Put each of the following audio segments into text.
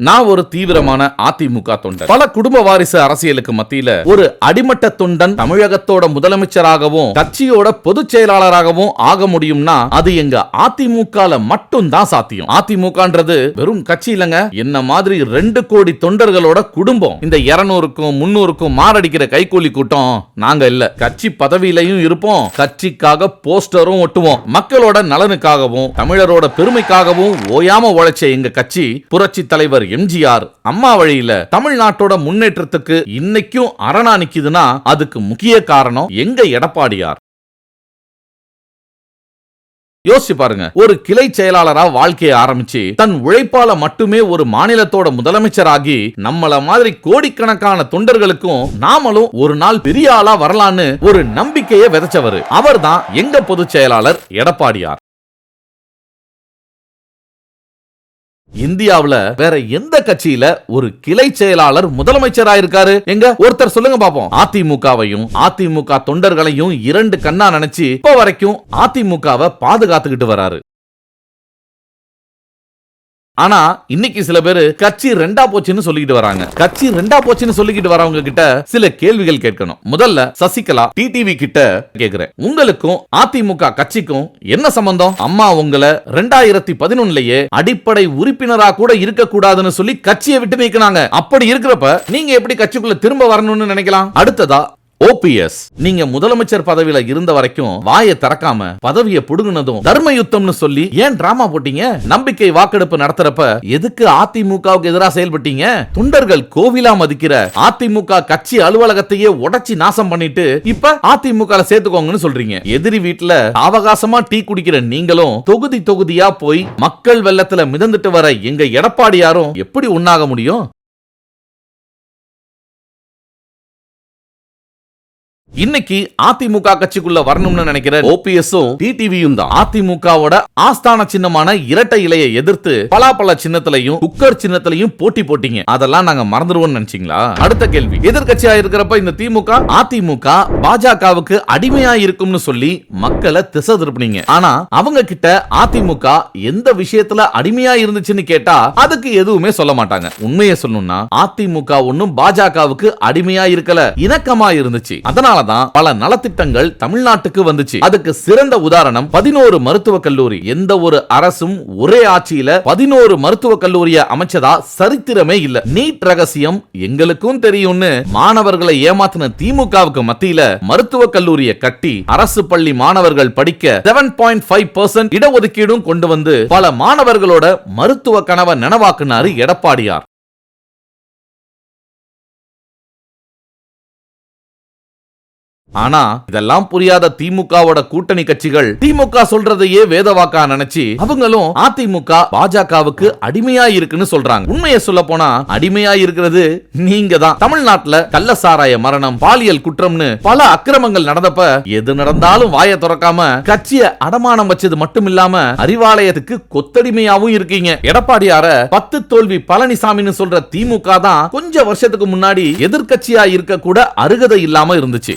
நான் ஒரு தீவிரமான அதிமுக தொண்டன். பல குடும்ப வாரிசு அரசியலுக்கு மத்தியில ஒரு அடிமட்ட தொண்டன் தமிழகத்தோட முதலமைச்சராகவும் கட்சியோட பொதுச் செயலாளராகவும் ஆக முடியும்னா அது எங்க அதிமுக மட்டும் தான் சாத்தியம். அதிமுகன்றது வெறும் கட்சி இல்லங்க, என்ன மாதிரி 2 கோடி தொண்டர்களோட குடும்பம். இந்த 200க்கும் 300க்கும் மாரடிக்கிற கைகூலி கூட்டம் நாங்க இல்ல. கட்சி பதவியிலையும் இருப்போம், கட்சிக்காக போஸ்டரும் ஒட்டுவோம். மக்களோட நலனுக்காகவும் தமிழரோட பெருமைக்காகவும் ஓயாம உழைச்ச எங்க கட்சி புரட்சி தலைவர் எம்ஜிஆர் அம்மா வழியில தமிழ்நாட்டோட முன்னேற்றத்துக்கு இன்னைக்கும் அரணா நிக்குதுன்னா அதுக்கு முக்கிய காரணம் எங்க எடப்பாடியார். யோசிச்சு பாருங்க, ஒரு கிளை செயலாளரா வாழ்க்கையை ஆரம்பிச்சு தன் உழைப்பால மட்டுமே ஒரு மாநிலத்தோட முதலமைச்சராகி நம்மள மாதிரி கோடிக்கணக்கான தொண்டர்களுக்கும் நாமளும் ஒரு நாள் பெரிய ஆளா வரலான்னு ஒரு நம்பிக்கையை விதைச்சவர் அவர்தான் எங்க பொதுச் செயலாளர் எடப்பாடியார். இந்தியாவுல வேற எந்த கட்சியில ஒரு கிளை செயலாளர் முதலமைச்சராயிருக்காரு? எங்க ஒருத்தர் சொல்லுங்க பாப்போம். அதிமுகவையும் அதிமுக தொண்டர்களையும் 2 கண்ணா நினைச்சு இப்ப வரைக்கும் அதிமுகவை பாதுகாத்துக்கிட்டு வராரு. ஆனா இன்னைக்கு சில பேரு கட்சி 2ஆ போச்சுன்னு சொல்லிக்கிட்டு வராங்க. கட்சி 2ஆ போச்சுன்னு சொல்லிக்கிட்டு வரவங்க கிட்ட சில கேள்விகள் கேட்கணும். முதல்ல சசிகலா டிடிவி கிட்ட கேக்குறேன், உங்களுக்கும் அதிமுக கட்சிக்கும் என்ன சம்பந்தம்? அம்மா உங்களை 2011லயே அடிப்படை உறுப்பினரா கூட இருக்க கூடாதுன்னு சொல்லி கட்சியை விட்டு நீக்கினாங்க. அப்படி இருக்கிறப்ப நீங்க எப்படி கட்சிக்குள்ள திரும்ப வரணும்னு நினைக்கலாம்? அடுத்ததா ஓபிஎஸ், நீங்க முதலமைச்சர் பதவியில இருந்த வரைக்கும் வாயை திறக்காம பதவியை புடுங்கினதும் தர்ம யுத்தம்னு சொல்லி ஏன் டிராமா போட்டீங்க? நம்பிக்கை வாக்கெடுப்பு நடத்துறப்ப எதுக்கு அதிமுகவுக்கு எதிராக செயல்பட்டீங்க? தொண்டர்கள் கோவிலா மதிக்கிற அதிமுக கட்சி அலுவலகத்தையே உடைச்சி நாசம் பண்ணிட்டு இப்ப அதிமுக சேர்த்துக்கோங்கன்னு சொல்றீங்க. எதிரி வீட்டுல அவகாசமா டீ குடிக்கிற நீங்களும் தொகுதி தொகுதியா போய் மக்கள் வெள்ளத்துல மிதந்துட்டு வர எங்க எடப்பாடியாரும் எப்படி ஒண்ணாக முடியும்? இன்னைக்கு அதிமுக கட்சிக்குள்ள வரணும்னு நினைக்கிற ஓபிஎஸும் டிடிவியும் தான் அதிமுகவோட ஆஸ்தான சின்னமான இரட்டை இலையை எதிர்த்து பலாப்பழ சின்னத்திலையும் குக்கர் சின்னத்திலையும் போட்டி போட்டீங்க. அதெல்லாம் நாங்க மறந்துடுவோம் நினைச்சீங்களா? அடுத்த கேள்வி, எதிர்கட்சியா இருக்கிறப்ப இந்த திமுக அதிமுக பாஜகவுக்கு அடிமையா இருக்கும்னு சொல்லி மக்களை திசை திருப்பினீங்க. ஆனா அவங்க கிட்ட அதிமுக எந்த விஷயத்துல அடிமையா இருந்துச்சுன்னு கேட்டா அதுக்கு எதுவுமே சொல்ல மாட்டாங்க. உண்மையை சொல்லணும்னா அதிமுக ஒன்னும் பாஜகவுக்கு அடிமையா இருக்கல, இணக்கமா இருந்துச்சு. அதனால பல நலத்திட்டங்கள் தமிழ்நாட்டுக்கு வந்துச்சு. அதுக்கு சிறந்த உதாரணம் 11 மருத்துவக் கல்லூரி. எந்த ஒரு அரசும் ஒரே ஆட்சியில 11 மருத்துவக் கல்லூரியை அமைச்சதா சரித்திரமே இல்ல. நீட் ரகசியம் எங்களுக்கும் தெரியும்னு மாணவர்களை ஏமாத்தின திமுகவுக்கு மத்தியில மருத்துவக் கல்லூரியை கட்டி அரசு பள்ளி மாணவர்கள் படிக்க 7.5% இடஒதுக்கீடும் கொண்டு வந்து பல மாணவர்களோட மருத்துவ கனவை நனவாக்குனாரு எடப்பாடியார். ஆனா இதெல்லாம் புரியாத திமுகவோட கூட்டணி கட்சிகள் திமுக சொல்றதையே வேதவாக்கா நினைச்சு அவங்களும் அதிமுக பாஜகவுக்கு அடிமையா இருக்குன்னு சொல்றாங்க. உண்மையை சொல்ல போனா அடிமையா இருக்கிறது நீங்க தான். தமிழ்நாட்டுல கள்ளசாராய மரணம், பாலியல் குற்றம்னு பல அக்கிரமங்கள் நடந்தப்ப எது நடந்தாலும் வாயை திறக்காம கட்சியை அடமானம் வச்சது மட்டும் இல்லாம அறிவாலயத்துக்கு கொத்தடிமையாவும் இருக்கீங்க. எடப்பாடியார 10 தோல்வி பழனிசாமின்னு சொல்ற திமுக தான் கொஞ்ச வருஷத்துக்கு முன்னாடி எதிர்கட்சியா இருக்க கூட அருகதை இல்லாம இருந்துச்சு.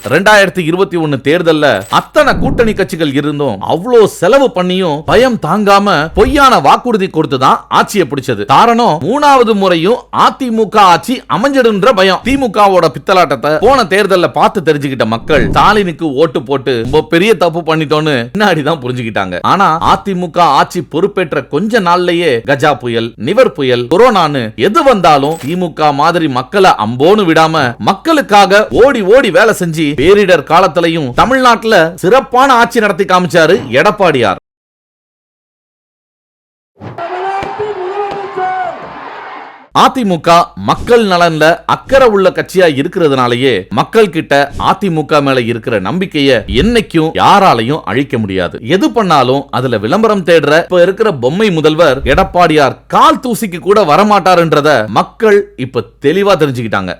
2021 தேர்தல்ல அத்தனை கூட்டணி கட்சிகள் இருந்தும் அவ்வளோ செலவு பண்ணியும் பயம் தாங்காம பொய்யான வாக்குறுதி கொடுத்துதான் ஆட்சியை பிடிச்சது. காரணம் 3வது முறையும் அதிமுக ஆட்சி அமைஞ்சிடுன்ற பயம். திமுகவோட பித்தலாட்டத்தை போன தேர்தல்ல பார்த்து தெரிஞ்சுக்கிட்ட மக்கள் ஸ்டாலினுக்கு ஓட்டு போட்டு ரொம்ப பெரிய தப்பு பண்ணிட்டோன்னு பின்னாடிதான் புரிஞ்சுக்கிட்டாங்க. ஆனா அதிமுக ஆட்சி பொறுப்பேற்ற கொஞ்ச நாள்லயே கஜா புயல், நிவர் புயல், கொரோனான்னு எது வந்தாலும் திமுக மாதிரி மக்களை அம்போன்னு விடாம மக்களுக்காக ஓடி ஓடி வேலை செஞ்சு பேரிடர் காலத்திலையும் தமிழ்நாட்டுல சிறப்பான ஆட்சி நடத்தி காமிச்சாரு எடப்பாடியார். அதிமுக மக்கள் நலன்ல அக்கறை உள்ள கட்சியா இருக்கிறதுனாலயே மக்கள் கிட்ட அதிமுக மேல இருக்கிற நம்பிக்கைய என்னைக்கும் யாராலையும் அழிக்க முடியாது. எது பண்ணாலும் அதுல விளம்பரம் தேடுற இப்ப இருக்கிற பொம்மை முதல்வர் எடப்பாடியார் கால் தூசிக்கு கூட வரமாட்டாருன்றத மக்கள் இப்ப தெளிவா தெரிஞ்சுக்கிட்டாங்க.